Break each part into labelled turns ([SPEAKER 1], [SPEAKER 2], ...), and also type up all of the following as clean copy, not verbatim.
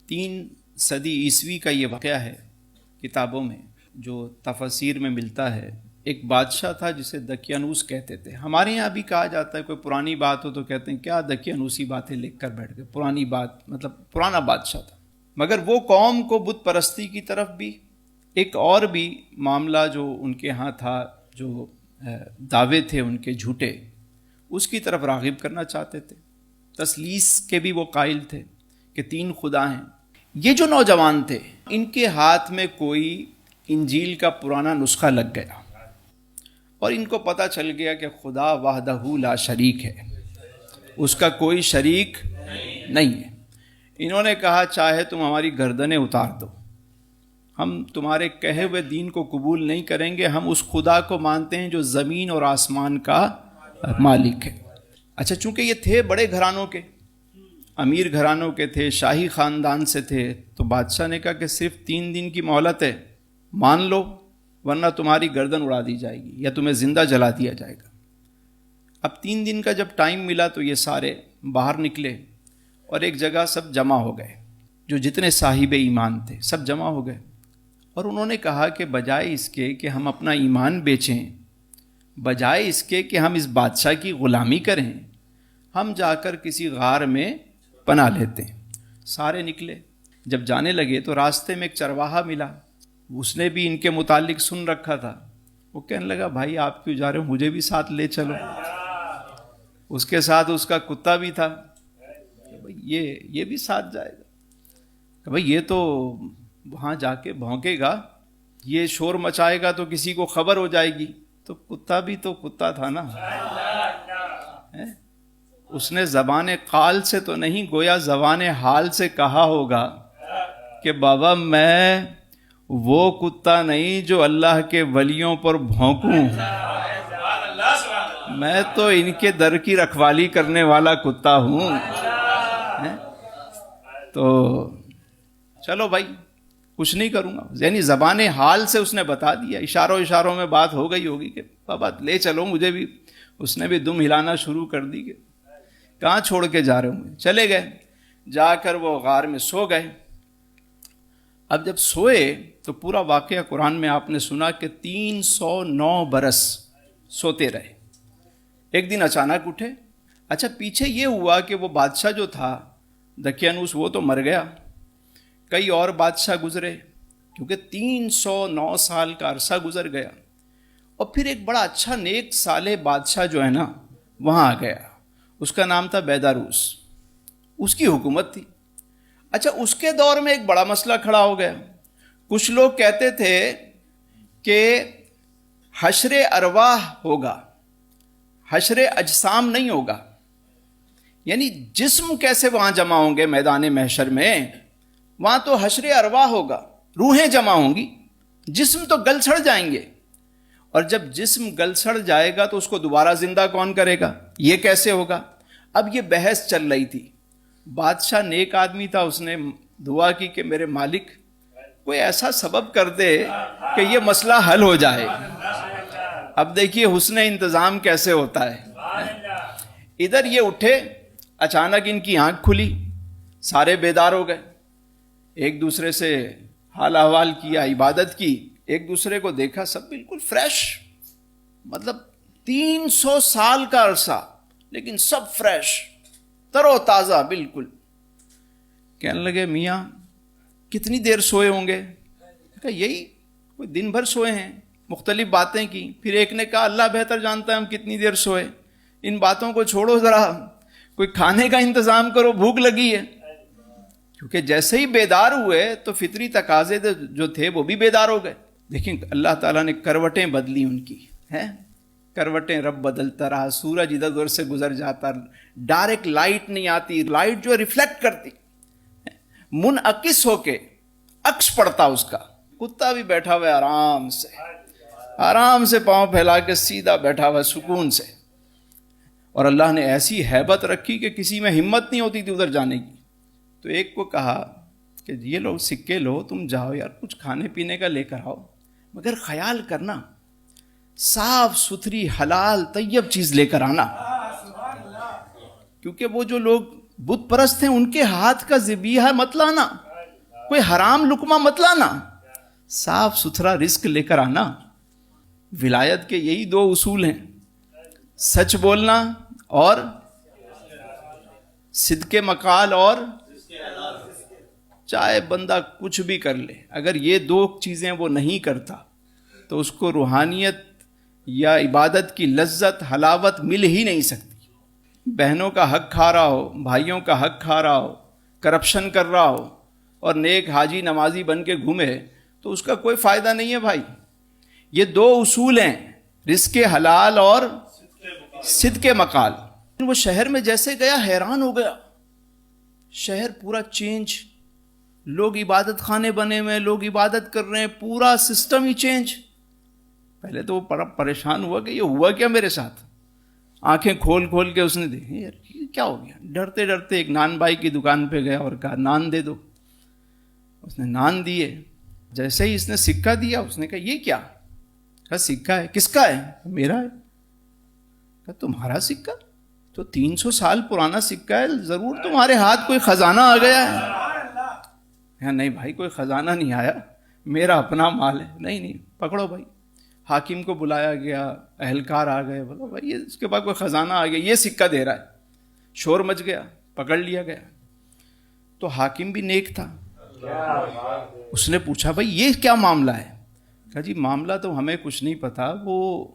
[SPEAKER 1] 3 صدی عیسوی کا یہ واقعہ ہے، کتابوں میں جو تفاسیر میں ملتا ہے۔ ایک بادشاہ تھا جسے دقیانوس کہتے تھے۔ ہمارے یہاں بھی کہا جاتا ہے کوئی پرانی بات ہو تو کہتے ہیں کیا دقیانوسی باتیں لکھ کر بیٹھ گئے، پرانی بات مطلب پرانا بادشاہ تھا۔ مگر وہ قوم کو بت پرستی کی طرف بھی، ایک اور بھی معاملہ جو ان کے ہاں تھا، جو دعوے تھے ان کے جھوٹے، اس کی طرف راغب کرنا چاہتے تھے۔ تثلیث کے بھی وہ قائل تھے کہ 3 خدا ہیں۔ یہ جو نوجوان تھے ان کے ہاتھ میں کوئی انجیل کا پرانا نسخہ لگ گیا اور ان کو پتہ چل گیا کہ خدا وحدہ لا شریک ہے، اس کا کوئی شریک نہیں ہے۔ انہوں نے کہا چاہے تم ہماری گردنیں اتار دو، ہم تمہارے کہے ہوئے دین کو قبول نہیں کریں گے، ہم اس خدا کو مانتے ہیں جو زمین اور آسمان کا مالک ہے۔ اچھا، چونکہ یہ تھے بڑے گھرانوں کے، امیر گھرانوں کے تھے، شاہی خاندان سے تھے، تو بادشاہ نے کہا کہ صرف 3 دن کی مہلت ہے، مان لو ورنہ تمہاری گردن اڑا دی جائے گی یا تمہیں زندہ جلا دیا جائے گا۔ اب 3 دن کا جب ٹائم ملا تو یہ سارے باہر نکلے اور ایک جگہ سب جمع ہو گئے، جو جتنے صاحب ایمان تھے سب جمع ہو گئے، اور انہوں نے کہا کہ بجائے اس کے کہ ہم اپنا ایمان بیچیں، بجائے اس کے کہ ہم اس بادشاہ کی غلامی کریں، ہم جا کر کسی غار میں پناہ لیتے ہیں۔ سارے نکلے، جب جانے لگے تو راستے میں ایک چرواہا ملا، اس نے بھی ان کے متعلق سن رکھا تھا۔ وہ کہنے لگا بھائی آپ کیوں جا رہے ہو، مجھے بھی ساتھ لے چلو۔ اس کے ساتھ اس کا کتا بھی تھا، یہ بھی ساتھ جائے گا کہ بھائی یہ تو وہاں جا کے بھونکے گا، یہ شور مچائے گا تو کسی کو خبر ہو جائے گی۔ تو کتا بھی تو کتا تھا نا، اس نے زبان قال سے تو نہیں، گویا زبان حال سے کہا ہوگا کہ بابا میں وہ کتا نہیں جو اللہ کے ولیوں پر بھونکوں، میں تو ان کے در کی رکھوالی کرنے والا کتا ہوں۔ تو چلو بھائی کچھ نہیں کروں گا، یعنی زبان حال سے اس نے بتا دیا، اشاروں میں بات ہو گئی ہوگی کہ بابا لے چلو مجھے بھی۔ اس نے بھی دم ہلانا شروع کر دی کہ کہاں چھوڑ کے جا رہے ہوں۔ چلے گئے، جا کر وہ غار میں سو گئے۔ اب جب سوئے تو پورا واقعہ قرآن میں آپ نے سنا کہ 309 برس سوتے رہے۔ ایک دن اچانک اٹھے۔ اچھا، پیچھے یہ ہوا کہ وہ بادشاہ جو تھا دقیانوس وہ تو مر گیا، کئی اور بادشاہ گزرے، کیونکہ 309 سال کا عرصہ گزر گیا، اور پھر ایک بڑا اچھا نیک صالح بادشاہ جو ہے نا وہاں آ گیا، اس کا نام تھا بیداروس، اس کی حکومت تھی۔ اچھا، اس کے دور میں ایک بڑا مسئلہ کھڑا ہو گیا۔ کچھ لوگ کہتے تھے کہ حشر ارواح ہوگا، حشر اجسام نہیں ہوگا، یعنی جسم کیسے وہاں جمع ہوں گے میدان محشر میں، وہاں تو حشر ارواح ہوگا، روحیں جمع ہوں گی، جسم تو گل سڑ جائیں گے، اور جب جسم گل سڑ جائے گا تو اس کو دوبارہ زندہ کون کرے گا، یہ کیسے ہوگا۔ اب یہ بحث چل رہی تھی۔ بادشاہ نیک آدمی تھا، اس نے دعا کی کہ میرے مالک کوئی ایسا سبب کر دے کہ یہ مسئلہ حل ہو جائے۔ اب دیکھیے حسن انتظام کیسے ہوتا ہے۔ ادھر یہ اٹھے، اچانک ان کی آنکھ کھلی، سارے بیدار ہو گئے، ایک دوسرے سے حال احوال کیا، عبادت کی، ایک دوسرے کو دیکھا، سب بالکل فریش، مطلب 300 سال کا عرصہ لیکن سب فریش، تر و تازہ بالکل۔ کہنے لگے میاں کتنی دیر سوئے ہوں گے؟ کہا یہی کوئی دن بھر سوئے ہیں، مختلف باتیں کی۔ پھر ایک نے کہا اللہ بہتر جانتا ہے ہم کتنی دیر سوئے، ان باتوں کو چھوڑو، ذرا کوئی کھانے کا انتظام کرو، بھوک لگی ہے۔ کیونکہ جیسے ہی بیدار ہوئے تو فطری تقاضے جو تھے وہ بھی بیدار ہو گئے۔ دیکھیں اللہ تعالیٰ نے کروٹیں بدلی ان کی، ہیں کروٹیں رب بدلتا رہا، سورج ادھر ادھر سے گزر جاتا، ڈائریکٹ لائٹ نہیں آتی، لائٹ جو ریفلیکٹ کرتی، منعکس ہو کے عکس پڑتا اس کا۔ کتا بھی بیٹھا ہوا ہے آرام سے پاؤں پھیلا کے سیدھا بیٹھا ہوا سکون سے، اور اللہ نے ایسی ہیبت رکھی کہ کسی میں ہمت نہیں ہوتی تھی ادھر جانے کی۔ تو ایک کو کہا کہ یہ لو سکے لو، تم جاؤ یار کچھ کھانے پینے کا لے کر آؤ، مگر خیال کرنا صاف ستھری حلال طیب چیز لے کر آنا، کیونکہ وہ جو لوگ بت پرست ہیں ان کے ہاتھ کا ذبیحہ مت لانا، کوئی حرام لقمہ مت لانا, صاف ستھرا رزق لے کر آنا. ولایت کے یہی 2 اصول ہیں, سچ بولنا اور صدق مقال, اور چاہے بندہ کچھ بھی کر لے, اگر یہ 2 چیزیں وہ نہیں کرتا تو اس کو روحانیت یا عبادت کی لذت حلاوت مل ہی نہیں سکتی. بہنوں کا حق کھا رہا ہو, بھائیوں کا حق کھا رہا ہو, کرپشن کر رہا ہو اور نیک حاجی نمازی بن کے گھومے تو اس کا کوئی فائدہ نہیں ہے بھائی. یہ 2 اصول ہیں, رزق حلال اور صدق مقال. وہ شہر میں جیسے گیا حیران ہو گیا, شہر پورا چینج, لوگ عبادت خانے بنے ہوئے, لوگ عبادت کر رہے ہیں, پورا سسٹم ہی چینج. پہلے تو وہ بڑا پریشان ہوا کہ یہ ہوا کیا میرے ساتھ. آنکھیں کھول کھول کے اس نے دیکھی, یار یہ کیا ہو گیا. ڈرتے ڈرتے ایک نان بھائی کی دکان پہ گیا اور کہا نان دے دو. اس نے نان دیے. جیسے ہی اس نے سکہ دیا اس نے کہا یہ کیا. کہا سکہ ہے. کس کا ہے. میرا ہے. کہا تمہارا سکہ تو 300 سال پرانا سکہ ہے, ضرور تمہارے ہاتھ کوئی خزانہ آ گیا ہے. نہیں بھائی کوئی خزانہ نہیں آیا, میرا اپنا مال ہے. نہیں پکڑو بھائی. حاکم کو بلایا گیا, اہلکار آ گئے, بولو بھائی یہ اس کے بعد کوئی خزانہ آ گیا, یہ سکہ دے رہا ہے. شور مچ گیا, پکڑ لیا گیا. تو حاکم بھی نیک تھا, اس نے پوچھا بھائی یہ کیا معاملہ ہے. کہا جی معاملہ تو ہمیں کچھ نہیں پتا, وہ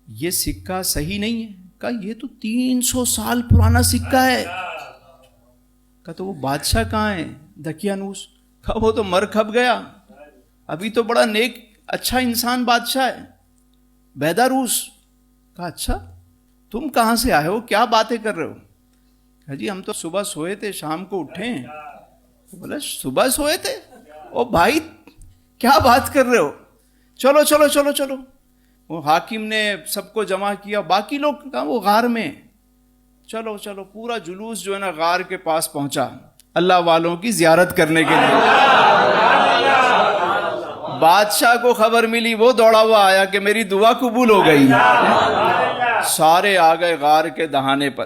[SPEAKER 1] یہ سکہ صحیح نہیں ہے. کہا یہ تو 300 سال پرانا سکہ ہے. کہا تو وہ بادشاہ کہاں ہے دقیانوس. کہا وہ تو مر کھپ گیا, ابھی تو بڑا نیک اچھا انسان بادشاہ ہے بیداروس. کہا اچھا تم کہاں سے آئے ہو, کیا باتیں کر رہے ہو. کہا جی ہم تو صبح سوئے تھے, شام کو اٹھے ہیں. بولا صبح سوئے تھے, او بھائی کیا بات کر رہے ہو, چلو چلو چلو چلو. وہ حاکم نے سب کو جمع کیا, باقی لوگ کہا وہ غار میں, چلو چلو. پورا جلوس جو ہے نا غار کے پاس پہنچا اللہ والوں کی زیارت کرنے کے لیے. بادشاہ کو خبر ملی, وہ دوڑا ہوا آیا کہ میری دعا قبول ہو گئی. سارے آ گئے غار کے دہانے پر.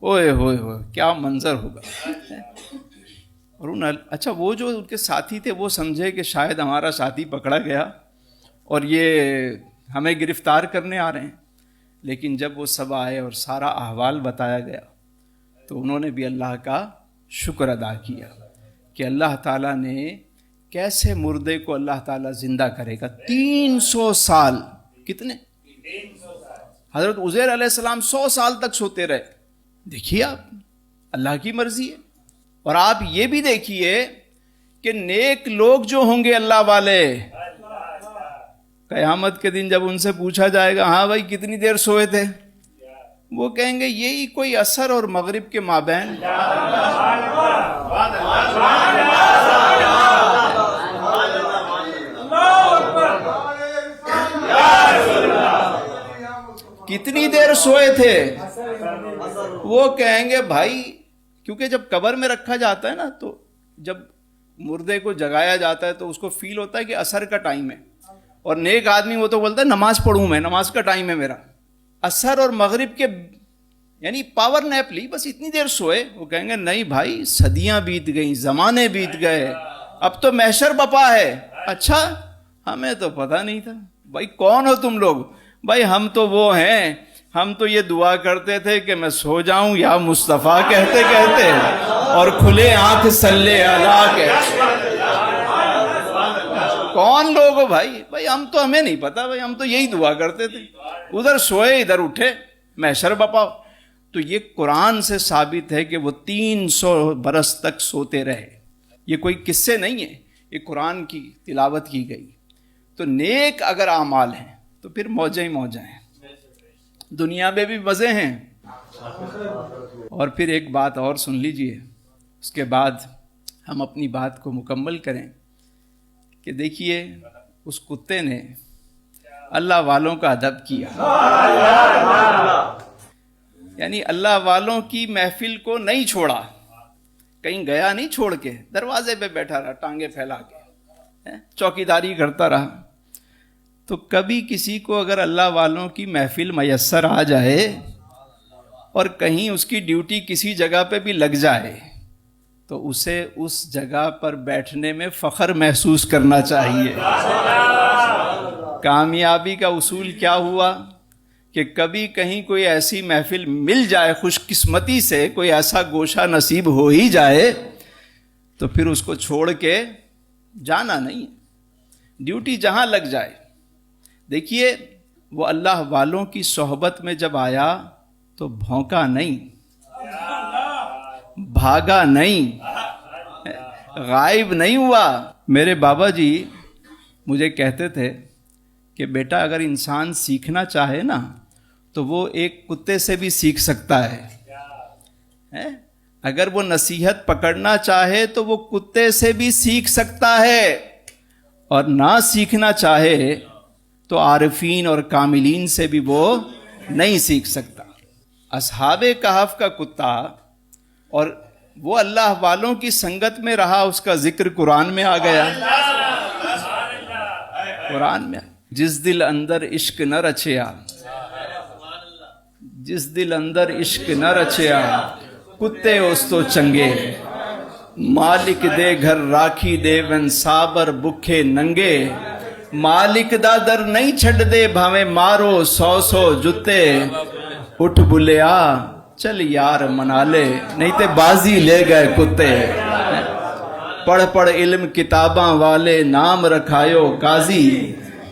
[SPEAKER 1] اوئے ہوئے ہوئے کیا منظر ہوگا. اور اچھا وہ جو ان کے ساتھی تھے وہ سمجھے کہ شاید ہمارا ساتھی پکڑا گیا اور یہ ہمیں گرفتار کرنے آ رہے ہیں. لیکن جب وہ سب آئے اور سارا احوال بتایا گیا تو انہوں نے بھی اللہ کا شکر ادا کیا کہ اللہ تعالیٰ نے کیسے مردے کو اللہ تعالیٰ زندہ کرے گا. 300 سال. کتنے؟ حضرت عزیر علیہ السلام 100 سال تک سوتے رہے. دیکھیے آپ, اللہ کی مرضی ہے. اور آپ یہ بھی دیکھیے کہ نیک لوگ جو ہوں گے اللہ والے, قیامت کے دن جب ان سے پوچھا جائے گا ہاں بھائی کتنی دیر سوئے تھے, وہ کہیں گے یہی کوئی عصر اور مغرب کے مابین. کتنی دیر سوئے تھے. وہ کہیں گے بھائی, کیونکہ جب قبر میں رکھا جاتا ہے نا تو جب مردے کو جگایا جاتا ہے تو اس کو فیل ہوتا ہے کہ عصر کا ٹائم ہے, اور نیک آدمی وہ تو بولتا ہے نماز پڑھوں میں, نماز کا ٹائم ہے میرا. عصر اور مغرب کے یعنی پاور نیپ لی, بس اتنی دیر سوئے. وہ کہیں گے نہیں بھائی صدیاں بیت گئیں, زمانے بیت گئے, اب تو محشر بپا ہے. اچھا ہمیں تو پتہ نہیں تھا. بھائی کون ہو تم لوگ؟ بھائی ہم تو وہ ہیں, ہم تو یہ دعا کرتے تھے کہ میں سو جاؤں یا مصطفیٰ کہتے کہتے, اور کھلے آنکھ صلی اللہ کہتے. کون لوگ ہو بھائی؟ بھائی ہم تو, ہمیں نہیں پتا بھائی, ہم تو یہی دعا کرتے تھے. ادھر سوئے ادھر اٹھے, محشر بپا. تو یہ قرآن سے ثابت ہے کہ وہ 300 برس تک سوتے رہے. یہ کوئی قصے نہیں ہے, یہ قرآن کی تلاوت کی گئی. تو نیک اگر اعمال ہیں تو پھر موجیں ہی موجیں ہیں, دنیا میں بھی مزے ہیں. اور پھر ایک بات اور سن لیجئے, اس کے بعد ہم اپنی بات کو مکمل کریں. کہ دیکھیے اس کتے نے اللہ والوں کا ادب کیا, یعنی اللہ والوں کی محفل کو نہیں چھوڑا, کہیں گیا نہیں چھوڑ کے, دروازے پہ بیٹھا رہا ٹانگیں پھیلا کے, چوکیداری کرتا رہا. تو کبھی کسی کو اگر اللہ والوں کی محفل میسر آ جائے اور کہیں اس کی ڈیوٹی کسی جگہ پہ بھی لگ جائے تو اسے اس جگہ پر بیٹھنے میں فخر محسوس کرنا چاہیے۔ کامیابی کا اصول کیا ہوا کہ کبھی کہیں کوئی ایسی محفل مل جائے، خوش قسمتی سے کوئی ایسا گوشہ نصیب ہو ہی جائے، تو پھر اس کو چھوڑ کے جانا نہیں، ڈیوٹی جہاں لگ جائے۔ دیکھیے وہ اللہ والوں کی صحبت میں جب آیا تو بھونکا نہیں، بھاگا نہیں، غائب نہیں ہوا۔ میرے بابا جی مجھے کہتے تھے کہ بیٹا اگر انسان سیکھنا چاہے نا تو وہ ایک کتے سے بھی سیکھ سکتا ہے، اگر وہ نصیحت پکڑنا چاہے تو وہ کتے سے بھی سیکھ سکتا ہے، اور نہ سیکھنا چاہے تو عارفین اور کاملین سے بھی وہ نہیں سیکھ سکتا۔ اصحاب کہف کا کتا، اور وہ اللہ والوں کی سنگت میں رہا، اس کا ذکر قرآن میں آ گیا، قرآن میں۔ جس دل اندر عشق نہ رچیا، جس دل اندر عشق نہ رچیا، کتے اس تو چنگے، مالک دے گھر راکھی دے ون سابر بکھے ننگے، مالک دا در نہیں چھڈ دے بھاویں مارو 100 جتے، اٹھ بلیا چل یار منا لے نہیں تے بازی لے گئے کتے، پڑھ پڑھ علم کتاباں والے نام رکھایو قاضی،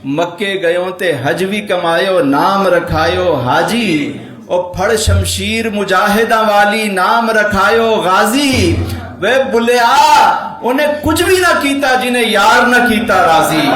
[SPEAKER 1] مکے گیوں تے حج بھی کمایو نام رکھایو حاجی، او پھڑ شمشیر مجاہداں والی نام رکھایو غازی، وے بلیا انہیں کچھ بھی نہ کیتا جنہیں یار نہ کیتا راضی۔